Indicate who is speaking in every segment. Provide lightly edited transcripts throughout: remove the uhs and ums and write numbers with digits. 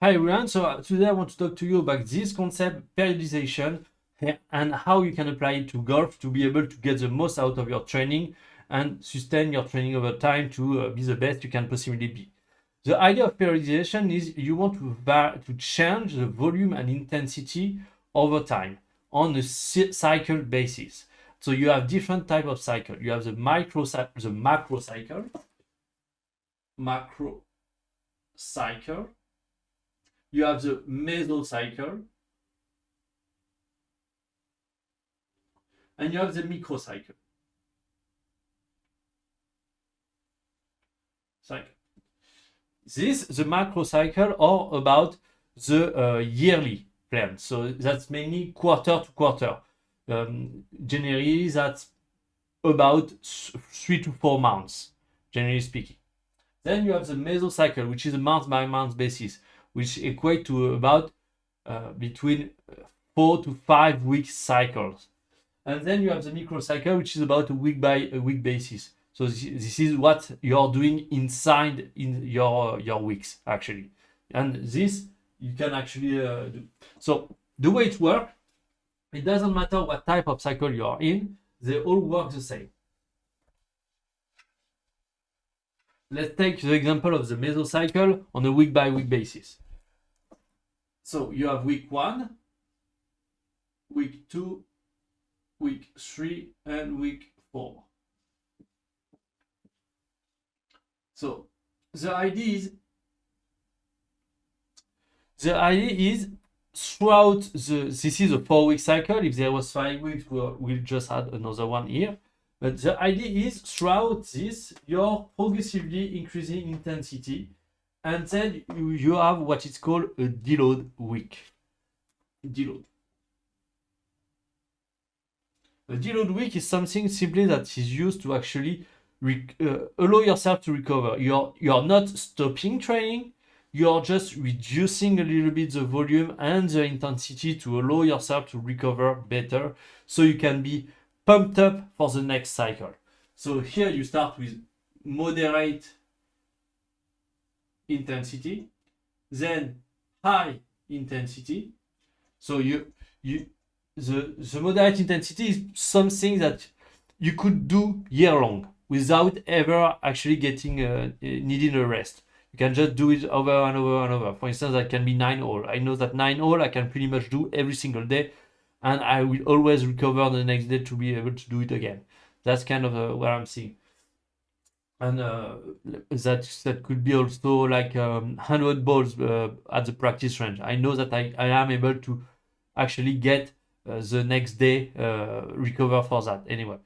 Speaker 1: Hi everyone, so today I want to talk to you about this concept, periodization, and how you can apply it to golf to be able to get the most out of your training and sustain your training over time to be the best you can possibly be. The idea of periodization is you want to change the volume and intensity over time on a cycle basis. So you have different type of cycle. You have the macro cycle. You have the mesocycle, and you have the microcycle. The macro cycle are about the yearly plan. So that's mainly quarter to quarter. Generally, that's about 3 to 4 months, generally speaking. Then you have the mesocycle, which is a month by month basis, which equate to about between 4 to 5 week cycles. And then you have the microcycle, which is about a week by a week basis. So this is what you're doing inside in your weeks, actually. And this you can actually do. So the way it works, it doesn't matter what type of cycle you are in, they all work the same. Let's take the example of the mesocycle on a week by week basis. So you have week 1, week 2, week 3, and week 4. So the idea is throughout this is a 4-week cycle. If there was 5 weeks, we'll just add another one here. But the idea is throughout this, you're progressively increasing intensity, and then you have what is called a deload week. Deload. A deload week is something simply that is used to actually allow yourself to recover. You're not stopping training, you're just reducing a little bit the volume and the intensity to allow yourself to recover better so you can be pumped up for the next cycle. So here you start with moderate intensity, then high intensity. So the moderate intensity is something that you could do year long without ever actually getting needing a rest. You can just do it over and over and over. For instance, that can be 9 hole. I know that 9 hole I can pretty much do every single day, and I will always recover the next day to be able to do it again. That's kind of what I'm seeing. And that could be also like 100 balls at the practice range. I know that I am able to actually get the next day recover for that anyway.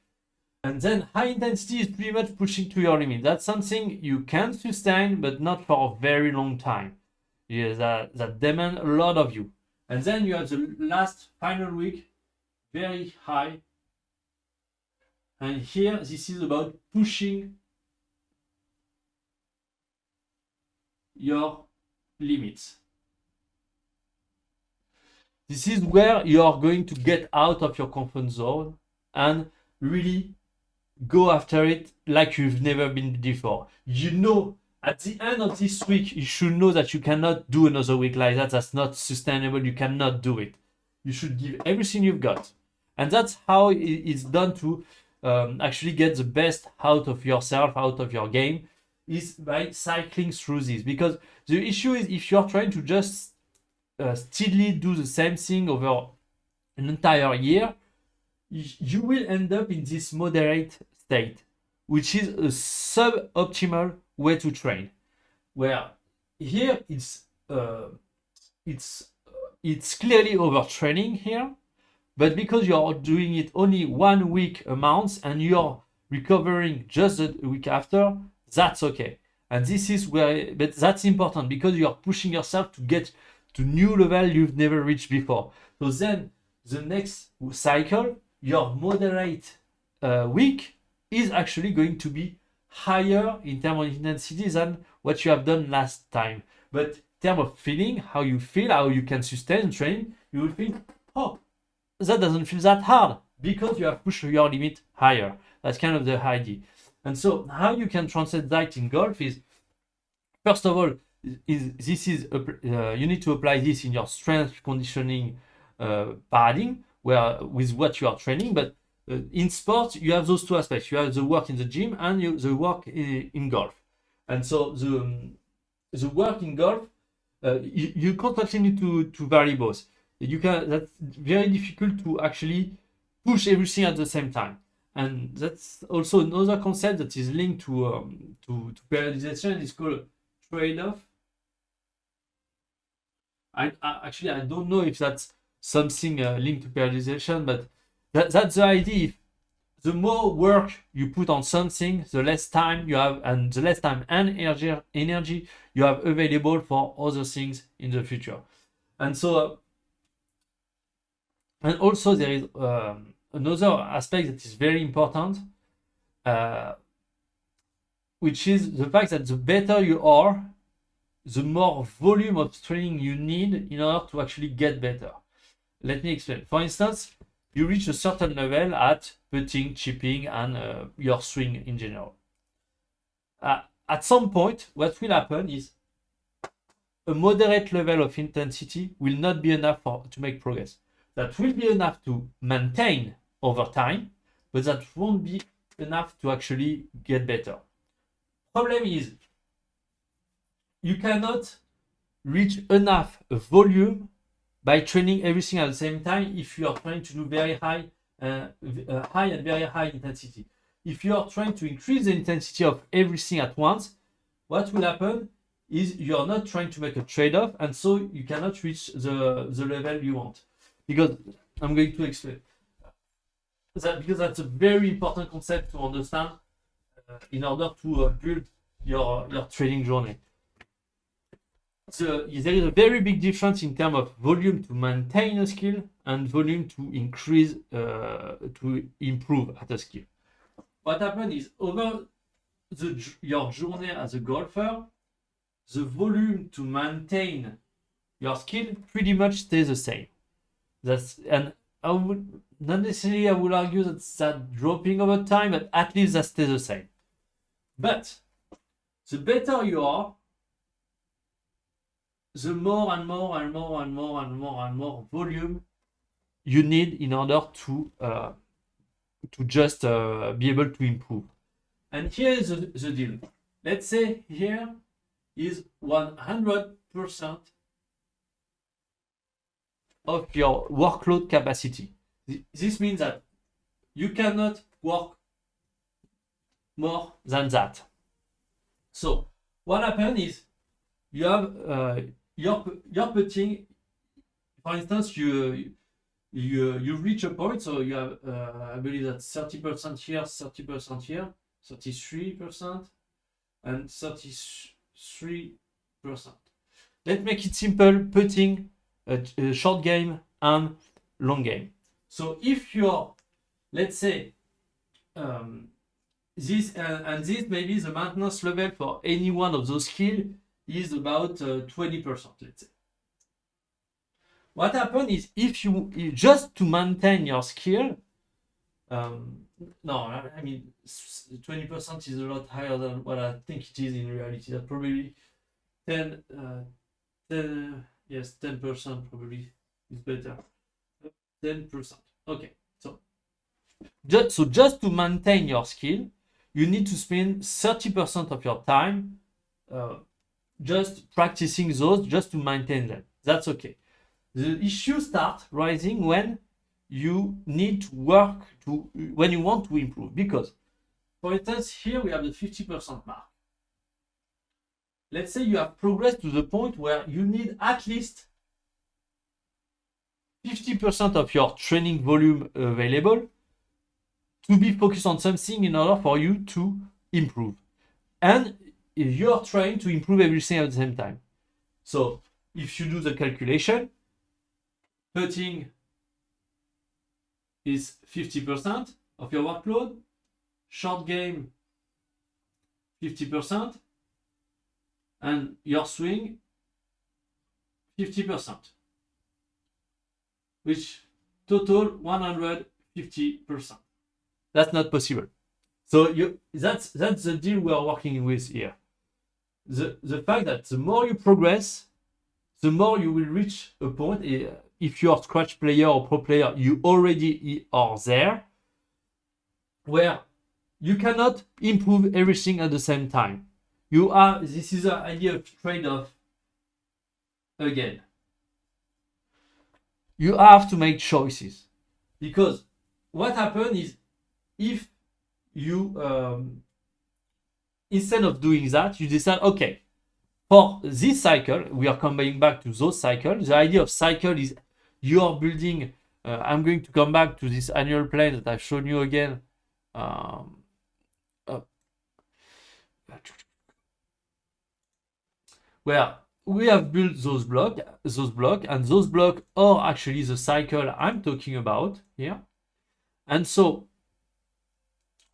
Speaker 1: And then high intensity is pretty much pushing to your limit. That's something you can sustain, but not for a very long time. Yeah, that demand a lot of you. And then you have the last final week, very high. And here, this is about pushing your limits. This is where you are going to get out of your comfort zone and really go after it like you've never been before. You know, at the end of this week, you should know that you cannot do another week like that. That's not sustainable. You cannot do it. You should give everything you've got. And that's how it's done to actually get the best out of yourself, out of your game, is by cycling through this. Because the issue is if you're trying to just steadily do the same thing over an entire year, you will end up in this moderate state, which is a suboptimal way to train. Where here it's clearly overtraining here, but because you're doing it only 1 week a month and you're recovering just the week after, that's okay. And this is where, but that's important because you're pushing yourself to get to new level you've never reached before. So then the next cycle, your moderate week is actually going to be higher in terms of intensity than what you have done last time. But in terms of feeling, how you feel, how you can sustain training, you will think, oh, that doesn't feel that hard because you have pushed your limit higher. That's kind of the idea. And so how you can translate that in golf is, first of all, you need to apply this in your strength conditioning paradigm, where with what you are training. But in sports, you have those two aspects. You have the work in the gym and the work in golf. And so the work in golf, you can't continue to vary both. That's very difficult to actually push everything at the same time. And that's also another concept that is linked to periodization. It's called trade-off. I don't know if that's something linked to periodization, but that's the idea. If the more work you put on something, the less time you have, and the less time and energy you have available for other things in the future. And so, and also there is another aspect that is very important, which is the fact that the better you are, the more volume of training you need in order to actually get better. Let me explain. For instance, you reach a certain level at putting, chipping, and your swing in general. At some point, what will happen is a moderate level of intensity will not be enough to make progress. That will be enough to maintain over time, but that won't be enough to actually get better. Problem is, you cannot reach enough volume by training everything at the same time if you are trying to do very high and very high intensity. If you are trying to increase the intensity of everything at once, what will happen is you are not trying to make a trade-off, and so you cannot reach the level you want. Because I'm going to explain that, because that's a very important concept to understand in order to build your training journey. So there is a very big difference in terms of volume to maintain a skill and volume to increase, to improve at a skill. What happens is, over your journey as a golfer, the volume to maintain your skill pretty much stays the same. And I would not necessarily, I would argue that dropping over time, but at least that stays the same. But the better you are, the more and more and more and more and more and more volume you need in order to just be able to improve. And here is the deal. Let's say here is 100% of your workload capacity. This means that you cannot work more than that. So what happens is, you have you're putting, for instance, you reach a point, so you have I believe that's 30% here, 30% here, 33%, and 33%. Let's make it simple, putting a short game and long game. So if you're, let's say, this and this, maybe the maintenance level for any one of those skills is about 20%, let's say. What happens is, if you just to maintain your skill, no, I mean 20% is a lot higher than what I think it is in reality. That probably 10%, yes, 10% probably is better. 10%. Okay, so just to maintain your skill, you need to spend 30% of your time just practicing those, just to maintain them. That's okay. The issue starts rising when you need to work when you want to improve. Because, for instance, here we have the 50% mark. Let's say you have progressed to the point where you need at least 50% of your training volume available to be focused on something in order for you to improve. And you're trying to improve everything at the same time. So if you do the calculation, putting is 50% of your workload, short game 50%, and your swing 50%, which total 150%. That's not possible. So that's the deal we are working with here. the fact that the more you progress, the more you will reach a point. If you are Scratch player or pro player, you already are there, where you cannot improve everything at the same time. This is the idea of trade-off again. You have to make choices, because what happens is, if you instead of doing that, you decide, okay, for this cycle, we are coming back to those cycles. The idea of cycle is you are building. I'm going to come back to this annual plan that I've shown you again. Where we have built those blocks, and those blocks are actually the cycle I'm talking about here. And so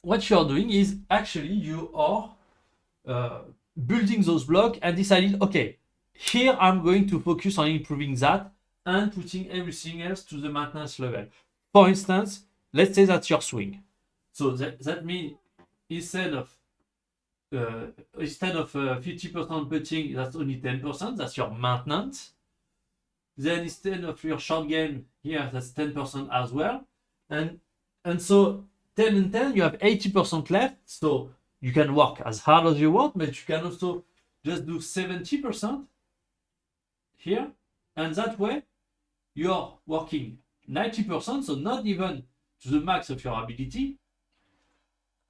Speaker 1: what you are doing is actually you are building those blocks and deciding, okay, here I'm going to focus on improving that and putting everything else to the maintenance level. For instance, let's say that's your swing. So that means instead of 50% putting, that's only 10%, that's your maintenance. Then instead of your short game here, that's 10% as well. And so 10 and 10, you have 80% left. So you can work as hard as you want, but you can also just do 70% here. And that way, you're working 90%, so not even to the max of your ability,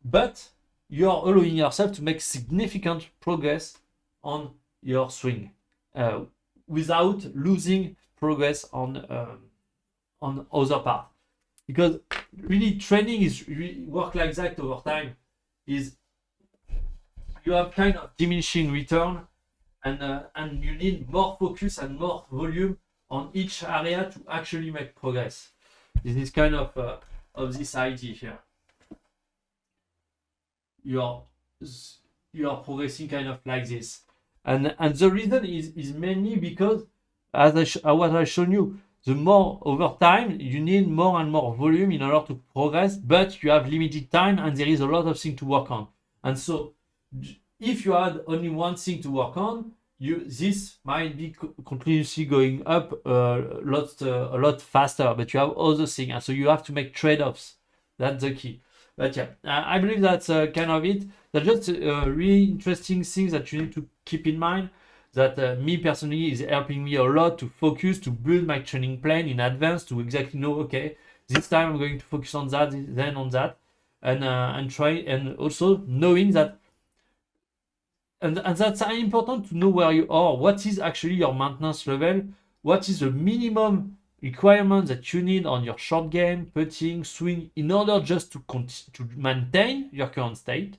Speaker 1: but you're allowing yourself to make significant progress on your swing without losing progress on other parts. Because really training is really work like that over time. Is you have kind of diminishing return, and you need more focus and more volume on each area to actually make progress. This is kind of this idea here. You are progressing kind of like this, and the reason is mainly because, as what I've shown you, the more over time you need more and more volume in order to progress, but you have limited time and there is a lot of things to work on. And so if you had only one thing to work on, this might be continuously going up a lot faster, but you have other things, and so you have to make trade-offs. That's the key. But yeah, I believe that's kind of it. That's just really interesting things that you need to keep in mind, that me personally is helping me a lot to focus, to build my training plan in advance, to exactly know, okay, this time I'm going to focus on that, then on that, and try, and also knowing that, and that's important to know where you are, what is actually your maintenance level, what is the minimum requirement that you need on your short game, putting, swing, in order just to maintain your current state,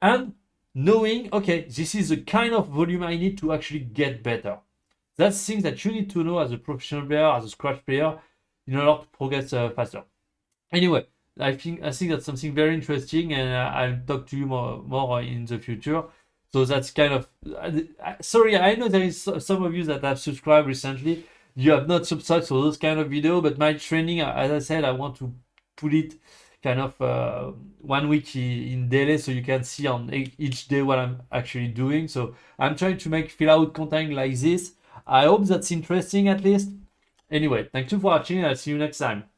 Speaker 1: and knowing, okay, this is the kind of volume I need to actually get better. That's things that you need to know as a professional player, as a Scratch player, in order to progress faster. Anyway, I think that's something very interesting, and I'll talk to you more in the future. So that's kind of sorry, I know there is some of you that have subscribed recently. You have not subscribed to those kind of video, but my training, as I said, I want to put it kind of 1 week in daily, so you can see on each day what I'm actually doing. So I'm trying to fill out content like this. I hope that's interesting at least. Anyway, thank you for watching. I'll see you next time.